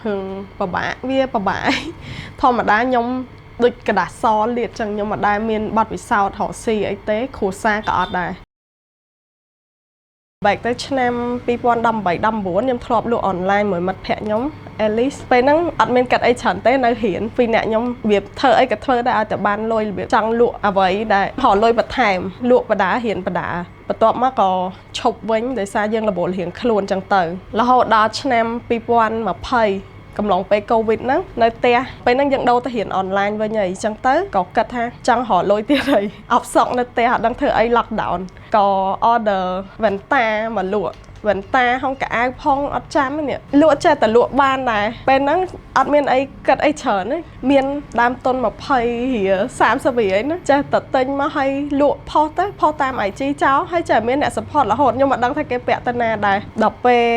hương bà bạ vía bà bạ thôi mà đá nhôngដូចกระดาษសលាតចឹងខ្ញុំមិនដែលមានប័ណ្ណពិសោធន៍រកស៊ីអីទេគ្រួសារក៏អត់ដែរបែកទៅឆ្នាំ2018 19ខ្ញុំធ្លាប់លក់អនឡាញមួយមិត្តភ័ក្ដិខ្ញុំ Alice ពេលហ្នឹងអត់មានកាត់អីច្រើនទេនៅរៀនពីអ្នកខ្ញុំវាធ្វើអីក៏ធ្វើដែរឲ្យតែបានលុយរបៀបចង់លក់អ្វីដែលរកលុយបន្ថែមលក់បដារៀនបដាបន្ទាប់មកក៏ឈប់វិញដោយសារយើងរវល់រៀងខ្លួនចឹងទៅរហូតដល់ឆ្នាំ2020កំឡុងពេលកូវីដហ្នឹងនៅផ្ទះពេលហ្នឹងយើងដូរទៅរៀនអនឡាញវិញហើយអញ្ចឹងទៅក៏គិតថាចង់រកលុយទៀតហើយអបសក់នៅផ្ទះអត់ដឹងធ្វើអី lockdown ក៏ order វ៉ែនតាមកលក់វ៉ែនតាហងកៅអៅផងអត់ចាំនេះលក់ចេះតែលក់បានដែរពេលហ្នឹងអត់មានអីគិតអីច្រើនទេមានដើមទុន20រៀល30រៀលណាចេះតែទិញមកឲ្យលក់ផុសទៅផុសតាម IG ចោលហើយចេះមានអ្នក support រហូតខ្ញុំអត់ដឹងថាគេពាក់ទៅណាដែរដល់ពេល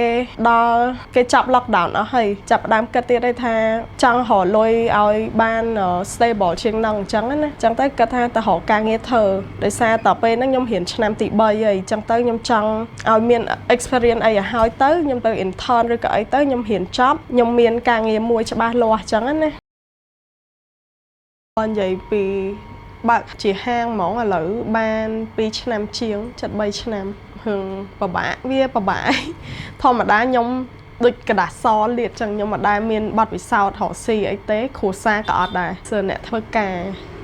ដល់គេចាប់ lockdown អស់ហើយចាប់ដើមគិតទៀតថាចង់រកលុយឲ្យបាន stable ជាងហ្នឹងអញ្ចឹងណាអញ្ចឹងទៅគិតថាទៅរកការងារធ្វើដោយសារតពេលហ្នឹងខ្ញុំរៀនឆ្នាំទី3ហើយអញ្ចឹងទៅខ្ញុំចង់ឲ្យមាន experience អីឲ្យហើយទៅខ្ញុំទៅ intern ឬក៏អីទៅខ្ញុំរៀនចប់ខ្ញុំមានការងារមួយច្បាស់លាស់អញ្ចឹងណាបើនិយាយពីបើកជាហាងហ្មងឥឡូវបាន2ឆ្នាំជាង73ឆ្នាំរឿងពិបាកវាពិបាកធម្មតាខ្ញុំដូចกระดาษសលាតចឹងខ្ញុំមិនដែលមានប័ណ្ណពិសោធន៍រកស៊ីអីទេគ្រួសារក៏អត់ដែរសើអ្នកធ្វើការ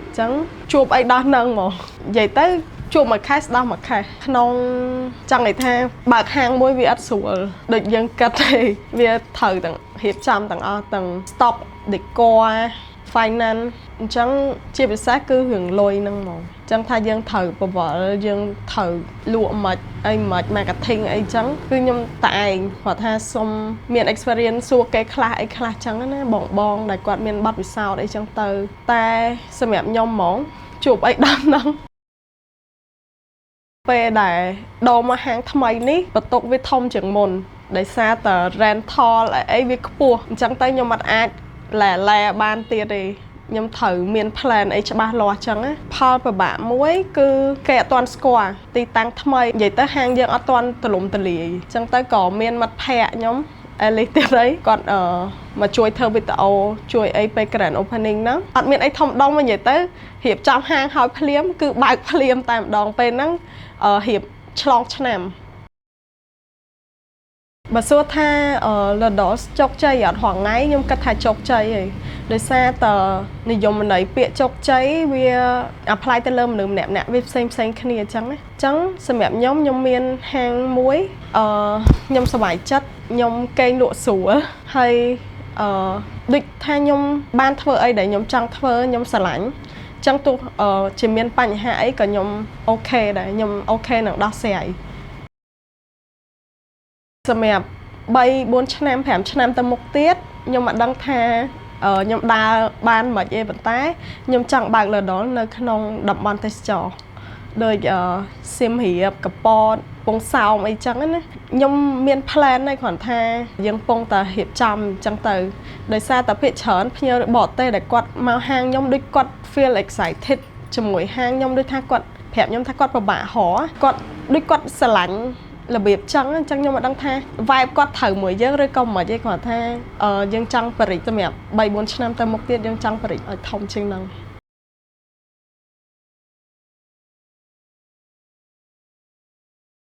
អញ្ចឹងជួបអីដោះនឹងហ្មងនិយាយទៅជួបមួយខែស្ដោះមួយខែក្នុងចង់និយាយថាបើកហាងមួយវាអត់ស្រួលដូចយើងគិតទេវាត្រូវទាំងរៀបចំទាំងអស់ទាំង stock decor finance អញ្ចឹងជាពិសេសគឺរឿងលុយហ្នឹងហ្មងអញ្ចឹងថាយើងត្រូវប្រវល់យើងត្រូវលក់មិនអីមិន marketing អីចឹងគឺខ្ញុំតែឯងគាត់ថាសុំមាន experience សួរគេខ្លះអីខ្លះចឹងណាបងដែលគាត់មានបទពិសោធន៍អីចឹងទៅតែសម្រាប់ខ្ញុំហ្មងជួបអីដល់ហ្នឹងពេលដែលដូរមកហាងថ្មីនេះបន្ទុកវាធំជាងមុនដោយសារតែ rental អីវាខ្ពស់អញ្ចឹងទៅខ្ញុំអត់អាចឡែបានទៀតទេខ្ញុំត្រូវមាន plan អីច្បាស់លាស់ចឹងណាផលពិបាកមួយគឺគេអត់ទាន់ស្គាល់ទីតាំងថ្មីនិយាយទៅហាងយើងអត់ទាន់ទលំទលាយអញ្ចឹងទៅក៏មានមិត្តភ័ក្ដិខ្ញុំAlice ទៀតអីគាត់មកជួយធ្វើវីដេអូជួយអីពេល grand opening ហ្នឹងអត់មានអីធំដុំនិយាយទៅរៀបចំហាងឲ្យភ្លាមគឺបើកភ្លាមតែម្ដងពេលហ្នឹងរៀបឆ្លងឆ្នាំបើសួរថាLados ជោគជ័យអត់រងថ្ងៃខ្ញុំគិតថាជោគជ័យហីដោយសារតនិយមន័យពាក្យជោគជ័យវា apply ទៅលើមនុស្សម្នាក់វាផ្សេងគ្នាអញ្ចឹងណាអញ្ចឹងសម្រាប់ខ្ញុំមានហាងមួយខ្ញុំសប្បាយចិត្តខ្ញុំកេងលក់ស្រួលហើយដូចថាខ្ញុំបានធ្វើអីដែលខ្ញុំចង់ធ្វើខ្ញុំស្រឡាញ់ចឹងទោះជាមានបញ្ហាអីក៏ខ្ញុំអូខេដែរខ្ញុំអូខេនឹងដោះស្រាយសម្រាប់3 4ឆ្នាំ5ឆ្នាំទៅមុខទៀតខ្ញុំមិនដឹងថាខ្ញុំដើរបានមិនទេប៉ុន្តែខ្ញុំចង់បើក Lados នៅក្នុងតំបន់ទេសចរដូចសៀមរាបកពតពងសោមអីចឹងណាខ្ញុំមាន plan ហើយគ្រាន់ថាយើងពងតែរៀបចំអញ្ចឹងទៅដោយសារតែភាគច្រើនភ្ញៀវបរទេសដែលគាត់មកហាងខ្ញុំដូចគាត់ feel excited ជាមួយហាងខ្ញុំដូចថាគាត់ប្រាប់ខ្ញុំថាគាត់ពិបាករកគាត់ដូចគាត់ស្រឡាញ់របៀបចឹងអញ្ចឹងខ្ញុំមិនដឹងថា vibe គាត់ត្រូវមួយយើងឬក៏មិនទេគាត់ថាយើងចង់បរិយាសម្រាប់3 4ឆ្នាំទៅមុខទៀតយើងចង់បរិយាឲ្យធំជាងហ្នឹង